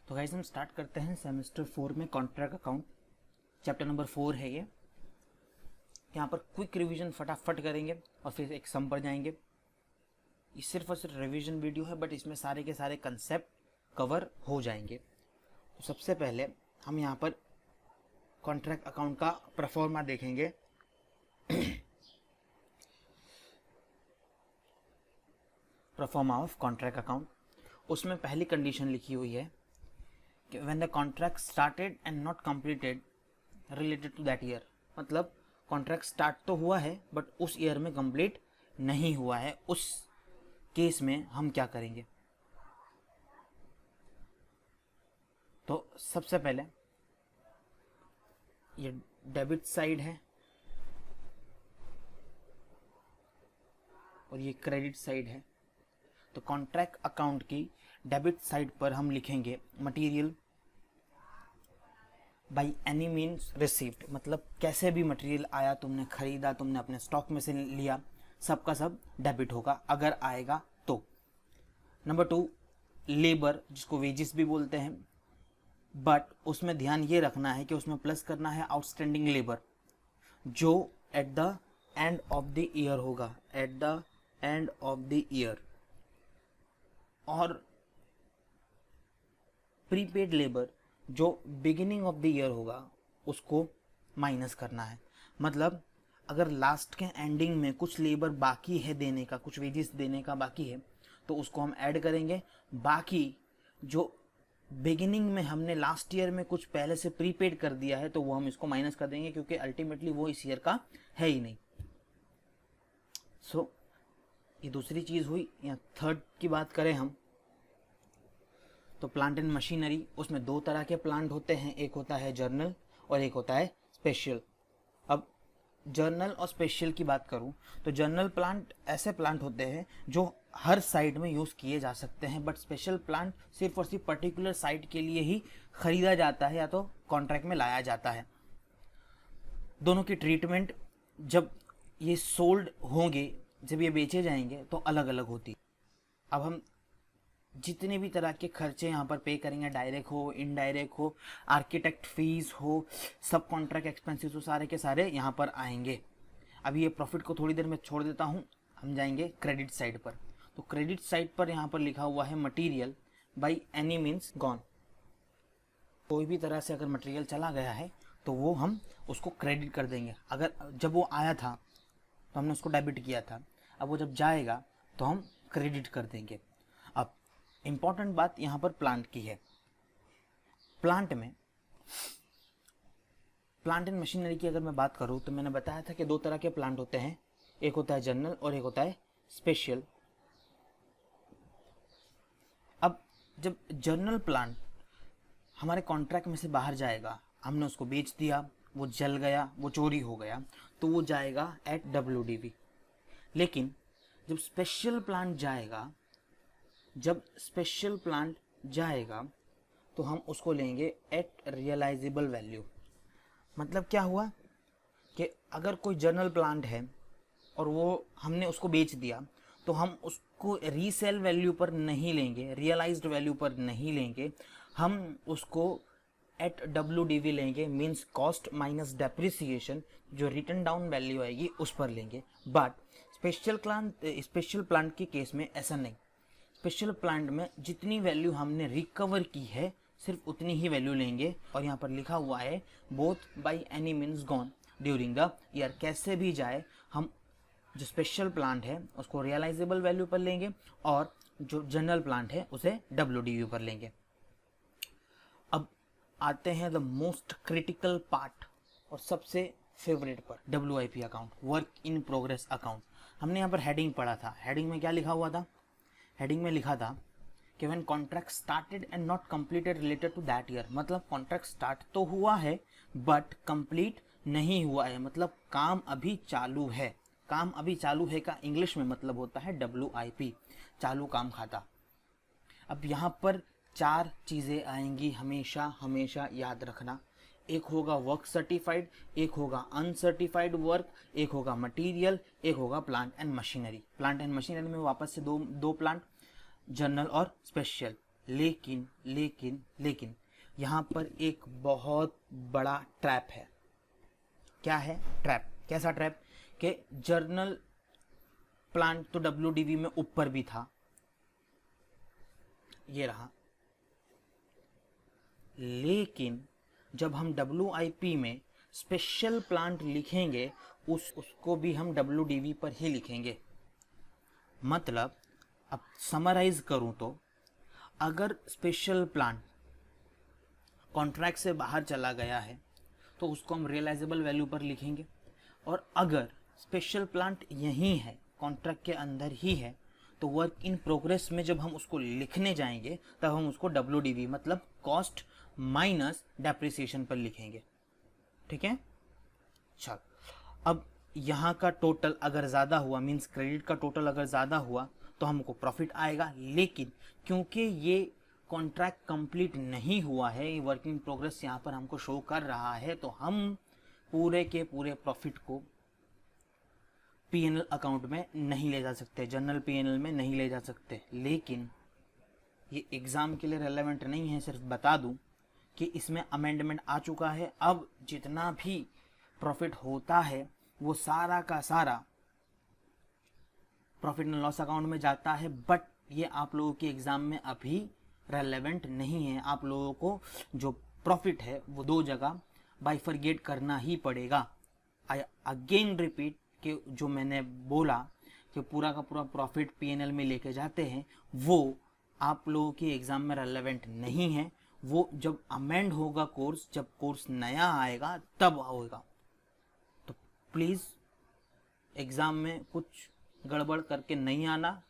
तो गाइस हम स्टार्ट करते हैं सेमेस्टर 4 में कॉन्ट्रैक्ट अकाउंट, चैप्टर नंबर 4 है ये। यहाँ पर क्विक रिवीजन फटाफट करेंगे और फिर एक सम पर जाएंगे। ये सिर्फ और सिर्फ रिवीजन वीडियो है, बट इसमें सारे के सारे कंसेप्ट कवर हो जाएंगे। तो सबसे पहले हम यहाँ पर कॉन्ट्रैक्ट अकाउंट का परफॉर्मा देखेंगे। परफॉर्मा ऑफ कॉन्ट्रैक्ट अकाउंट, उसमें पहली कंडीशन लिखी हुई है कि when the contract started and not completed related to that year. मतलब कॉन्ट्रैक्ट स्टार्ट तो हुआ है बट उस ईयर में कंप्लीट नहीं हुआ है, उस केस में हम क्या करेंगे। तो सबसे पहले ये डेबिट साइड है और ये क्रेडिट साइड है। तो कॉन्ट्रैक्ट अकाउंट की डेबिट साइड पर हम लिखेंगे material by any means received, मतलब कैसे भी मटेरियल आया, तुमने खरीदा, तुमने अपने स्टॉक में से लिया, सबका सब डेबिट होगा अगर आएगा तो। नंबर 2 लेबर, जिसको वेजेस भी बोलते हैं, बट उसमें ध्यान ये रखना है कि उसमें प्लस करना है आउटस्टैंडिंग लेबर, जो at the end of the year होगा, at the end of the year. और प्रीपेड लेबर जो बिगिनिंग ऑफ द ईयर होगा उसको माइनस करना है। मतलब अगर लास्ट के एंडिंग में कुछ लेबर बाकी है देने का, कुछ वेजेस देने का बाकी है, तो उसको हम ऐड करेंगे। बाकी जो बिगिनिंग में हमने लास्ट ईयर में कुछ पहले से प्रीपेड कर दिया है तो वो हम इसको माइनस कर देंगे, क्योंकि अल्टीमेटली वो इस ईयर का है ही नहीं। सो ये दूसरी चीज हुई। या थर्ड की बात करें हम तो प्लांट एंड मशीनरी, उसमें दो तरह के प्लांट होते हैं, एक होता है जर्नल और एक होता है स्पेशल। अब जर्नल और स्पेशल की बात करूं तो जर्नल प्लांट ऐसे प्लांट होते हैं जो हर साइट में यूज किए जा सकते हैं, बट स्पेशल प्लांट सिर्फ और सिर्फ पर्टिकुलर साइट के लिए ही खरीदा जाता है या तो कॉन्ट्रैक्ट में लाया जाता है। दोनों की ट्रीटमेंट जब ये सोल्ड होंगे, जब ये बेचे जाएंगे तो अलग अलग होती। अब हम जितने भी तरह के खर्चे यहाँ पर पे करेंगे, डायरेक्ट हो, इनडायरेक्ट हो, आर्किटेक्ट फीस हो, सब कॉन्ट्रैक्ट एक्सपेंसेस हो, सारे के सारे यहाँ पर आएंगे। अभी ये प्रॉफिट को थोड़ी देर में छोड़ देता हूँ, हम जाएंगे क्रेडिट साइड पर। तो क्रेडिट साइड पर यहाँ पर लिखा हुआ है material by any means gone. कोई भी तरह से अगर मटेरियल चला गया है तो वो हम उसको क्रेडिट कर देंगे। अगर जब वो आया था तो हमने उसको डेबिट किया था, अब वो जब जाएगा तो हम क्रेडिट कर देंगे। अब इंपॉर्टेंट बात यहाँ पर प्लांट की है। प्लांट में प्लांट एंड मशीनरी की अगर मैं बात करूँ तो मैंने बताया था कि दो तरह के प्लांट होते हैं, एक होता है जनरल और एक होता है स्पेशल। अब जब जनरल प्लांट हमारे कॉन्ट्रैक्ट में से बाहर जाएगा, हमने उसको बेच दिया, वो जल गया, वो चोरी हो गया, तो वो जाएगा एट WDV। लेकिन जब स्पेशल प्लांट जाएगा, जब स्पेशल प्लांट जाएगा तो हम उसको लेंगे एट रियलाइजेबल वैल्यू। मतलब क्या हुआ कि अगर कोई जनरल प्लांट है और वो हमने उसको बेच दिया तो हम उसको रीसेल वैल्यू पर नहीं लेंगे, रियलाइज्ड वैल्यू पर नहीं लेंगे, हम उसको एट WDV लेंगे, मीन्स कॉस्ट माइनस डेप्रिसिएशन, जो रिटर्न डाउन वैल्यू आएगी उस पर लेंगे। बट स्पेशल प्लांट के केस में ऐसा नहीं। स्पेशल प्लांट में जितनी वैल्यू हमने रिकवर की है सिर्फ उतनी ही वैल्यू लेंगे। और यहाँ पर लिखा हुआ है both by any means gone during the year. कैसे भी जाए हम जो स्पेशल प्लांट है उसको रियलाइजेबल वैल्यू पर लेंगे और जो जनरल प्लांट है उसे WDV पर लेंगे। अब आते हैं द मोस्ट क्रिटिकल पार्ट और सबसे फेवरेट पर, WIP account, work in progress account. हमने यहाँ पर हेडिंग पढ़ा था। हेडिंग में क्या लिखा हुआ था? हेडिंग में लिखा था कि when contract started and not completed related to that year. मतलब कॉन्ट्रैक्ट स्टार्ट तो हुआ है बट कंप्लीट नहीं हुआ है, मतलब काम अभी चालू है। काम अभी चालू है का इंग्लिश में मतलब होता है WIP, चालू काम खाता। अब यहाँ पर 4 चीज़ें आएंगी, हमेशा हमेशा याद रखना। एक होगा वर्क सर्टिफाइड, एक होगा अनसर्टिफाइड वर्क, एक होगा मटेरियल, एक होगा plant and machinery. Plant and machinery में वापस से दो प्लांट, जनरल और स्पेशल। लेकिन लेकिन लेकिन यहाँ पर एक बहुत बड़ा ट्रैप है। क्या है ट्रैप? कैसा ट्रैप? कि जर्नल प्लांट तो WDV में ऊपर भी था, ये रहा, लेकिन जब हम WIP में स्पेशल प्लांट लिखेंगे उसको भी हम WDV पर ही लिखेंगे। मतलब अब समराइज करूं तो अगर स्पेशल प्लांट कॉन्ट्रैक्ट से बाहर चला गया है तो उसको हम रियलाइजेबल वैल्यू पर लिखेंगे, और अगर स्पेशल प्लांट यहीं है, कॉन्ट्रैक्ट के अंदर ही है, तो वर्क इन प्रोग्रेस में जब हम उसको लिखने जाएंगे तब हम उसको WDV मतलब कॉस्ट माइनस डेप्रिसिएशन पर लिखेंगे। ठीक है, चल अब यहाँ का टोटल अगर ज़्यादा हुआ, मीन्स क्रेडिट का टोटल अगर ज़्यादा हुआ तो हमको प्रॉफिट आएगा, लेकिन क्योंकि ये कॉन्ट्रैक्ट कंप्लीट नहीं हुआ है, ये वर्क इन प्रोग्रेस यहाँ पर हमको शो कर रहा है, तो हम पूरे के पूरे प्रॉफिट को P&L अकाउंट में नहीं ले जा सकते, जनरल P&L में नहीं ले जा सकते। लेकिन ये एग्ज़ाम के लिए रेलेवेंट नहीं है, सिर्फ बता दूं कि इसमें अमेंडमेंट आ चुका है। अब जितना भी प्रॉफिट होता है वो सारा का सारा प्रॉफिट एंड लॉस अकाउंट में जाता है, बट ये आप लोगों के एग्ज़ाम में अभी रेलेवेंट नहीं है। आप लोगों को जो प्रॉफिट है वो दो जगह बाइफरगेट करना ही पड़ेगा। आई अगेन रिपीट कि जो मैंने बोला कि पूरा का पूरा प्रॉफिट P&L में लेके जाते हैं, वो आप लोगों के एग्ज़ाम में रेलेवेंट नहीं है। वो जब अमेंड होगा कोर्स, जब कोर्स नया आएगा तब होगा। तो प्लीज़ एग्ज़ाम में कुछ गड़बड़ करके नहीं आना,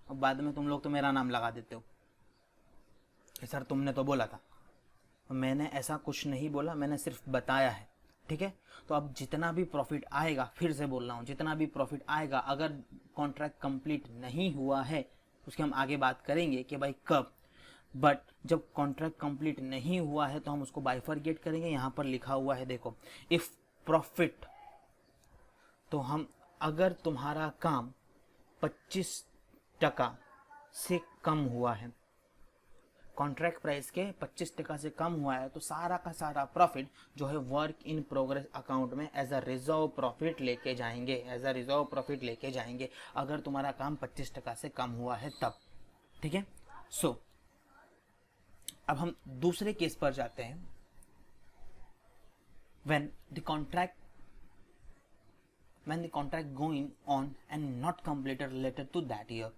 और बाद में तुम लोग तो मेरा नाम लगा देते हो कि सर तुमने तो बोला था। मैंने ऐसा कुछ नहीं बोला, मैंने सिर्फ बताया है। ठीक है, तो अब जितना भी प्रॉफिट आएगा, फिर से बोल रहा हूँ, जितना भी प्रॉफिट आएगा, अगर कॉन्ट्रैक्ट कंप्लीट नहीं हुआ है उसकी हम आगे बात करेंगे कि भाई कब, बट जब कॉन्ट्रैक्ट कंप्लीट नहीं हुआ है तो हम उसको बाइफरगेट करेंगे। यहाँ पर लिखा हुआ है, देखो, इफ प्रॉफिट, तो हम अगर तुम्हारा काम 25% से कम हुआ है, कॉन्ट्रैक्ट प्राइस के 25% से कम हुआ है, तो सारा का सारा प्रॉफिट जो है वर्क इन प्रोग्रेस अकाउंट में एज अ रिजर्व प्रॉफिट लेके जाएंगे, एज अ रिजर्व प्रॉफिट लेके जाएंगे अगर तुम्हारा काम 25% से कम हुआ है तब। ठीक है, सो अब हम दूसरे केस पर जाते हैं। when the contract going on and not completed related to that year।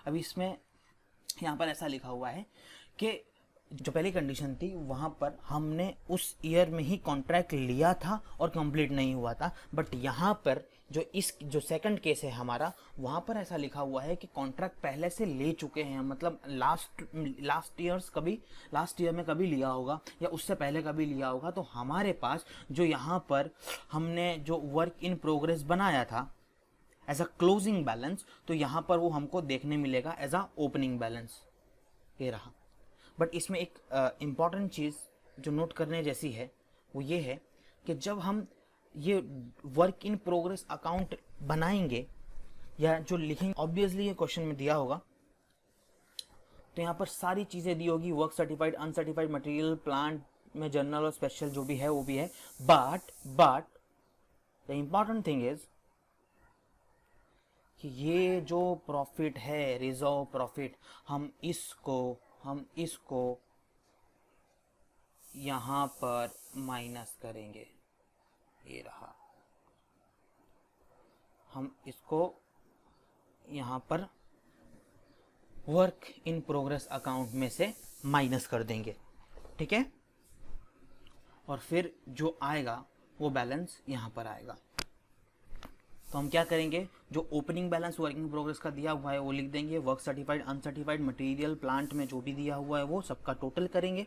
अब इसमें यहाँ पर ऐसा लिखा हुआ है कि जो पहली कंडीशन थी वहाँ पर हमने उस ईयर में ही कॉन्ट्रैक्ट लिया था और कंप्लीट नहीं हुआ था, बट यहाँ पर जो सेकंड केस है हमारा, वहाँ पर ऐसा लिखा हुआ है कि कॉन्ट्रैक्ट पहले से ले चुके हैं, मतलब लास्ट ईयर में कभी लिया होगा या उससे पहले कभी लिया होगा। तो हमारे पास जो यहाँ पर हमने जो वर्क इन प्रोग्रेस बनाया था एज अ क्लोजिंग बैलेंस, तो यहाँ पर वो हमको देखने मिलेगा एज अ ओपनिंग बैलेंस, ये रहा। बट इसमें एक इम्पॉर्टेंट चीज़ जो नोट करने जैसी है वो ये है कि जब हम ये वर्क इन प्रोग्रेस अकाउंट बनाएंगे या जो लिखेंगे, ऑब्वियसली ये क्वेश्चन में दिया होगा, तो यहाँ पर सारी चीज़ें दी होगी, work certified, uncertified material, plant में जर्नल और स्पेशल जो भी है वो भी है। But the important thing is कि ये जो प्रॉफिट है, रिजर्व प्रॉफिट, हम इसको यहाँ पर माइनस करेंगे, ये रहा, हम इसको यहाँ पर वर्क इन प्रोग्रेस अकाउंट में से माइनस कर देंगे। ठीक है, और फिर जो आएगा वो बैलेंस यहाँ पर आएगा। तो हम क्या करेंगे, जो opening balance work in progress का दिया हुआ है वो लिख देंगे, work certified, uncertified material, plant में जो भी दिया हुआ है वो सबका टोटल करेंगे।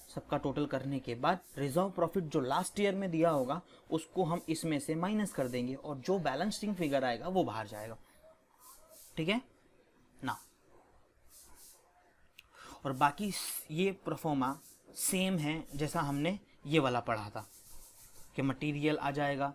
सबका टोटल करने के बाद रिजर्व प्रॉफिट जो लास्ट ईयर में दिया होगा उसको हम इसमें से माइनस कर देंगे, और जो बैलेंसिंग फिगर आएगा वो बाहर जाएगा। ठीक है ना, और बाकी ये प्रोफोर्मा सेम है जैसा हमने ये वाला पढ़ा था कि मटेरियल आ जाएगा,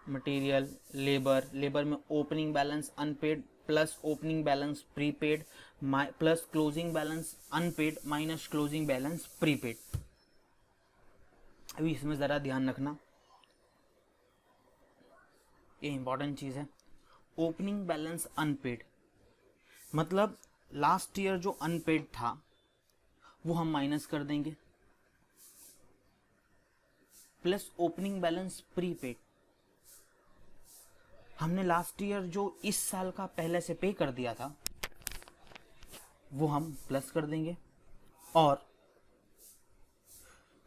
मटेरियल, लेबर में opening balance unpaid plus opening balance prepaid plus closing balance unpaid minus closing balance prepaid. अभी इसमें ज़रा ध्यान रखना, ये इंपॉर्टेंट चीज़ है। ओपनिंग बैलेंस अनपेड मतलब लास्ट ईयर जो अनपेड था वो हम माइनस कर देंगे, प्लस ओपनिंग बैलेंस प्रीपेड हमने लास्ट ईयर जो इस साल का पहले से पे कर दिया था वो हम प्लस कर देंगे, और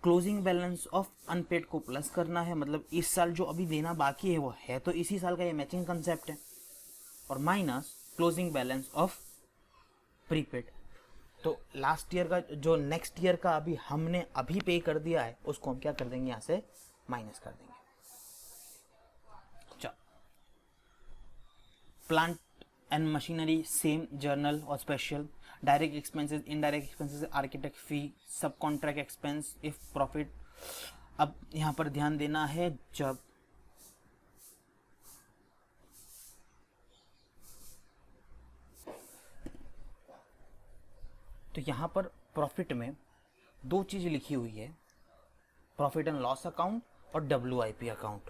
क्लोजिंग बैलेंस ऑफ अनपेड को प्लस करना है, मतलब इस साल जो अभी देना बाकी है वो है तो इसी साल का, ये मैचिंग कंसेप्ट है, और minus closing balance of prepaid. तो लास्ट ईयर का जो नेक्स्ट ईयर का अभी हमने अभी पे कर दिया है उसको हम क्या कर देंगे, यहाँ से माइनस कर देंगे। चलो, plant and machinery same, journal और special, direct expenses, indirect expenses, architect fee, sub contract expense if profit. अब यहाँ पर ध्यान देना है, जब तो यहाँ पर प्रॉफिट में दो चीज़ लिखी हुई है, प्रॉफिट एंड लॉस अकाउंट और WIP अकाउंट,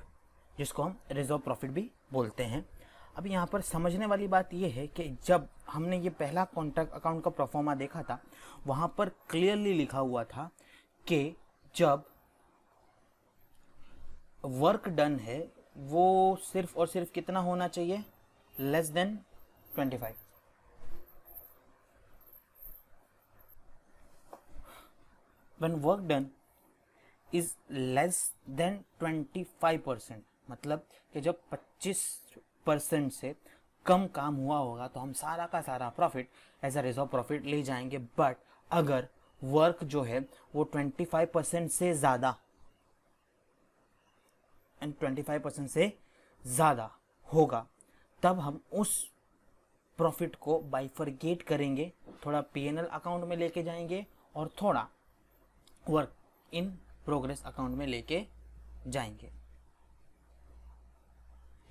जिसको हम रिजर्व प्रॉफिट भी बोलते हैं। अब यहाँ पर समझने वाली बात यह है कि जब हमने ये पहला कॉन्ट्रैक्ट अकाउंट का प्रोफॉर्मा देखा था वहाँ पर क्लियरली लिखा हुआ था कि जब वर्क डन है वो सिर्फ और सिर्फ कितना होना चाहिए, less than 25। When work done is less than 25%, मतलब कि जब 25% से कम काम हुआ होगा तो हम सारा का सारा profit as a reserve profit ले जाएंगे। बट अगर वर्क जो है वो 25% से ज़्यादा एंड 25% से ज़्यादा होगा तब हम उस प्रॉफिट को बाइफरगेट करेंगे, थोड़ा P&L अकाउंट में लेके जाएंगे और थोड़ा वर्क इन प्रोग्रेस अकाउंट में लेके जाएंगे।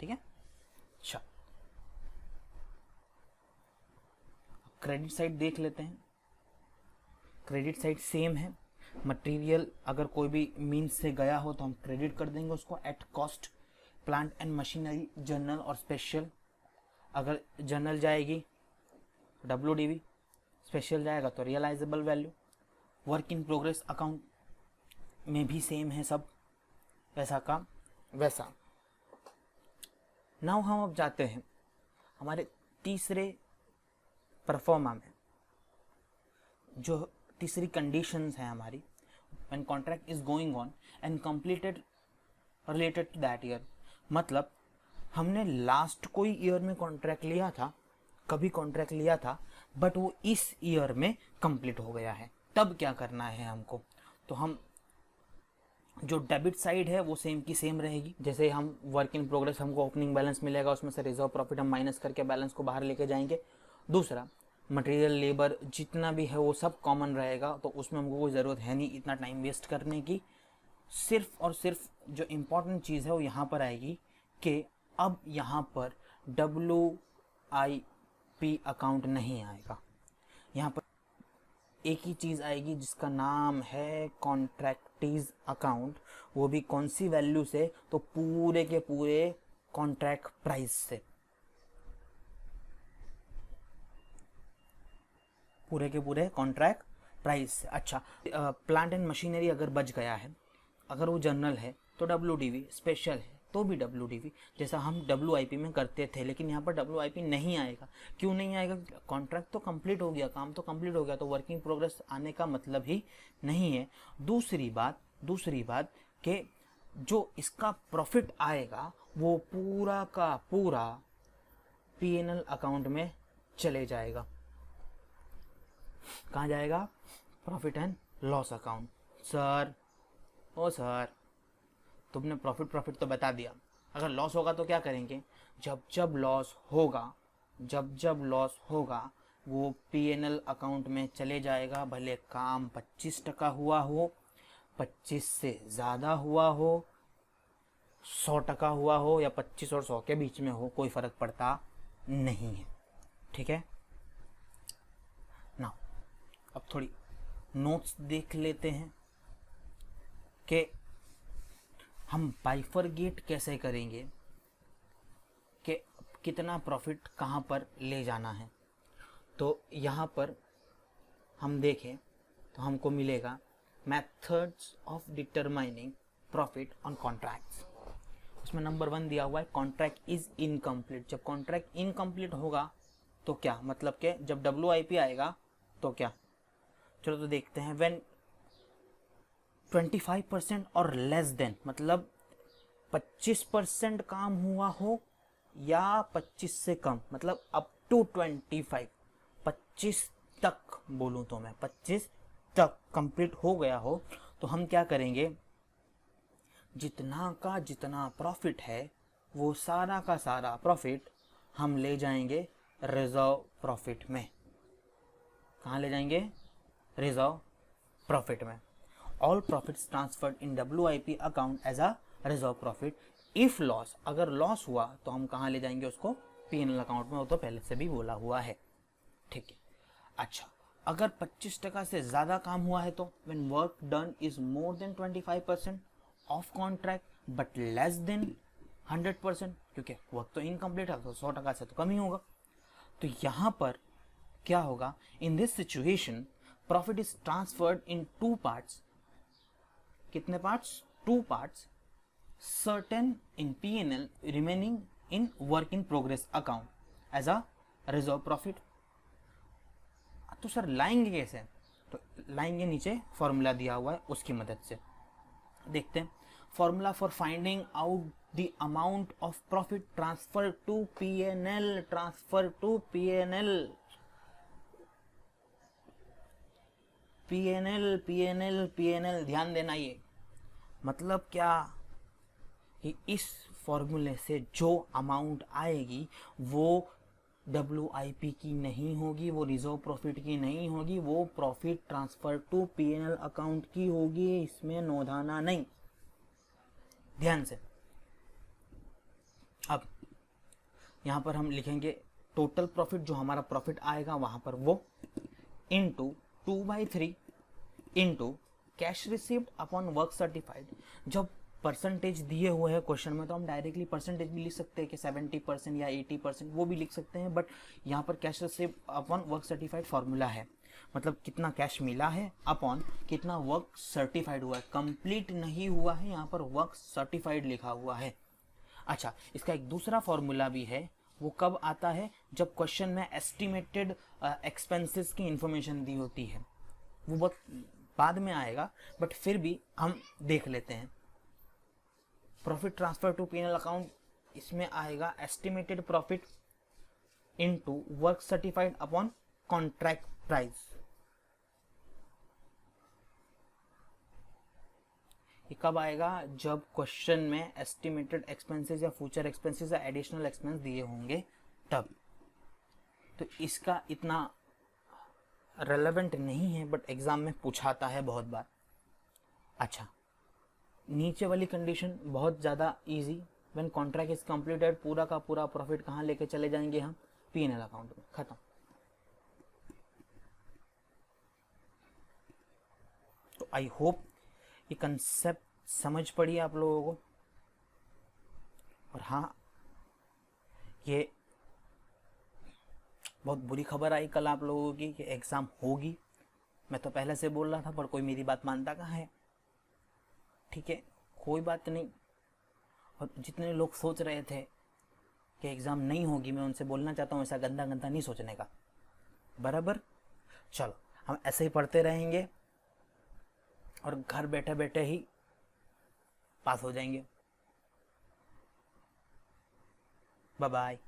ठीक है। अच्छा, क्रेडिट साइड देख लेते हैं। क्रेडिट साइड सेम है, मटेरियल अगर कोई भी मीन्स से गया हो तो हम क्रेडिट कर देंगे उसको at cost. Plant and machinery, general और स्पेशल, अगर जनरल जाएगी WDV, स्पेशल जाएगा तो realisable value. Work in progress account में भी सेम है सब, वैसा का वैसा। नाउ हम अब जाते हैं हमारे तीसरे परफॉर्मा में, जो तीसरी कंडीशंस है हमारी, when contract is going on and completed related to that year. मतलब हमने लास्ट कोई ईयर में कॉन्ट्रैक्ट लिया था, कभी कॉन्ट्रैक्ट लिया था बट वो इस ईयर में कंप्लीट हो गया है, तब क्या करना है हमको। तो हम जो डेबिट साइड है वो सेम की सेम रहेगी, जैसे हम वर्क इन प्रोग्रेस हमको ओपनिंग बैलेंस मिलेगा उसमें से रिजर्व प्रॉफिट हम माइनस करके बैलेंस को बाहर लेके जाएंगे। दूसरा, मटेरियल लेबर जितना भी है वो सब कॉमन रहेगा, तो उसमें हमको कोई ज़रूरत है नहीं इतना टाइम वेस्ट करने की। सिर्फ और सिर्फ जो इम्पोर्टेंट चीज़ है वो यहाँ पर आएगी कि अब यहाँ पर WIP अकाउंट नहीं आएगा, यहाँ पर एक ही चीज़ आएगी जिसका नाम है कॉन्ट्रैक्टीज अकाउंट। वो भी कौन सी वैल्यू से, तो पूरे के पूरे कॉन्ट्रैक्ट प्राइस से, पूरे के पूरे कॉन्ट्रैक्ट प्राइस से। अच्छा, प्लांट एंड मशीनरी अगर बच गया है, अगर वो जनरल है तो WDV, स्पेशल है तो भी WDV, जैसा हम WIP में करते थे। लेकिन यहाँ पर WIP नहीं आएगा। क्यों नहीं आएगा? कॉन्ट्रैक्ट तो कंप्लीट हो गया, काम तो कंप्लीट हो गया, तो वर्किंग प्रोग्रेस आने का मतलब ही नहीं है। दूसरी बात कि जो इसका प्रॉफिट आएगा वो पूरा का पूरा P&L अकाउंट में चले जाएगा। कहाँ जाएगा? Profit and loss account. Sir तुमने प्रॉफिट तो बता दिया, अगर लॉस होगा तो क्या करेंगे? जब लॉस होगा वो P&L अकाउंट में चले जाएगा, भले काम 25% हुआ हो, 25 से ज़्यादा हुआ हो, 100% हुआ हो या 25 और 100 के बीच में हो, कोई फ़र्क पड़ता नहीं है। ठीक है ना। अब थोड़ी नोट्स देख लेते हैं कि हम बाइफरगेट कैसे करेंगे, कि कितना प्रॉफिट कहाँ पर ले जाना है। तो यहाँ पर हम देखें तो हमको मिलेगा methods of determining profit on contracts. उसमें नंबर 1 दिया हुआ है कॉन्ट्रैक्ट इज इनकम्प्लीट। जब कॉन्ट्रैक्ट इनकम्प्लीट होगा तो क्या मतलब कि जब WIP आएगा तो क्या, चलो तो देखते हैं। व्हेन 25% और लेस देन, मतलब 25% काम हुआ हो या 25 से कम, मतलब अप टू 25 तक बोलूं तो मैं 25 तक कंप्लीट हो गया हो, तो हम क्या करेंगे, जितना का जितना प्रॉफिट है वो सारा का सारा प्रॉफिट हम ले जाएंगे रिजर्व प्रॉफिट में। कहाँ ले जाएंगे, रिजर्व प्रॉफिट में। All profits transferred in WIP account as a reserve profit. If loss, अगर लॉस हुआ तो हम कहाँ ले जाएंगे उसको, P&L अकाउंट में। वो तो पहले से भी बोला हुआ है, ठीक है। अच्छा, अगर 25% से ज़्यादा काम हुआ है तो when work done is more than 25% of contract but less than 100%, क्योंकि वर्क तो इनकम्प्लीट है तो 100% से तो कम ही होगा। तो यहाँ पर क्या होगा, in this situation profit is transferred in 2 parts. कितने parts, 2 parts. Certain in P&L, remaining in work in progress account as a reserve profit. तो सर लाएंगे कैसे, तो लाएंगे, नीचे फॉर्मूला दिया हुआ है उसकी मदद से देखते हैं। Formula for finding out the amount of profit transfer to P&L, transfer to P&L, P&L, ध्यान देना। ये मतलब क्या कि इस फॉर्मूले से जो अमाउंट आएगी वो WIP की नहीं होगी, वो रिजर्व प्रॉफिट की नहीं होगी, वो profit transfer to P&L account की होगी। इसमें नोधाना नहीं, ध्यान से। अब यहां पर हम लिखेंगे टोटल प्रॉफिट, जो हमारा प्रॉफिट आएगा वहां पर वो into 2/3 into cash received upon work certified. जब परसेंटेज दिए हुए हैं क्वेश्चन में तो हम डायरेक्टली परसेंटेज भी लिख सकते हैं कि 70% या 80%, वो भी लिख सकते हैं। बट यहाँ पर cash receive upon work certified formula है, मतलब कितना कैश मिला है अपॉन कितना वर्क सर्टिफाइड हुआ है। कंप्लीट नहीं हुआ है, यहाँ पर वर्क सर्टिफाइड लिखा हुआ है। अच्छा, इसका एक दूसरा फॉर्मूला भी है, वो कब आता है, जब क्वेश्चन में एस्टिमेटेड एक्सपेंसेस की इंफॉर्मेशन दी होती है। वो बहुत बाद में आएगा बट फिर भी हम देख लेते हैं। Profit transfer to P&L account, इसमें आएगा estimated profit into work certified upon contract price. ये कब आएगा, जब क्वेश्चन में एस्टिमेटेड एक्सपेंसेस या फ्यूचर एक्सपेंसेस या एडिशनल एक्सपेंस दिए होंगे तब। तो इसका इतना रेलेवेंट नहीं है बट एग्जाम में पूछाता है बहुत बार। अच्छा, नीचे वाली कंडीशन बहुत ज़्यादा easy. When contract is completed, पूरा का पूरा प्रॉफिट कहाँ लेके चले जाएंगे हम, P&L अकाउंट में, खत्म। तो आई होप ये कंसेप्ट समझ पड़ी आप लोगों को। और हाँ, ये बहुत बुरी खबर आई कल आप लोगों की कि एग्ज़ाम होगी। मैं तो पहले से बोल रहा था पर कोई मेरी बात मानता कहाँ है। ठीक है, कोई बात नहीं। और जितने लोग सोच रहे थे कि एग्ज़ाम नहीं होगी, मैं उनसे बोलना चाहता हूँ ऐसा गंदा गंदा नहीं सोचने का, बराबर। चलो, हम ऐसे ही पढ़ते रहेंगे और घर बैठे बैठे ही पास हो जाएंगे। Bye bye.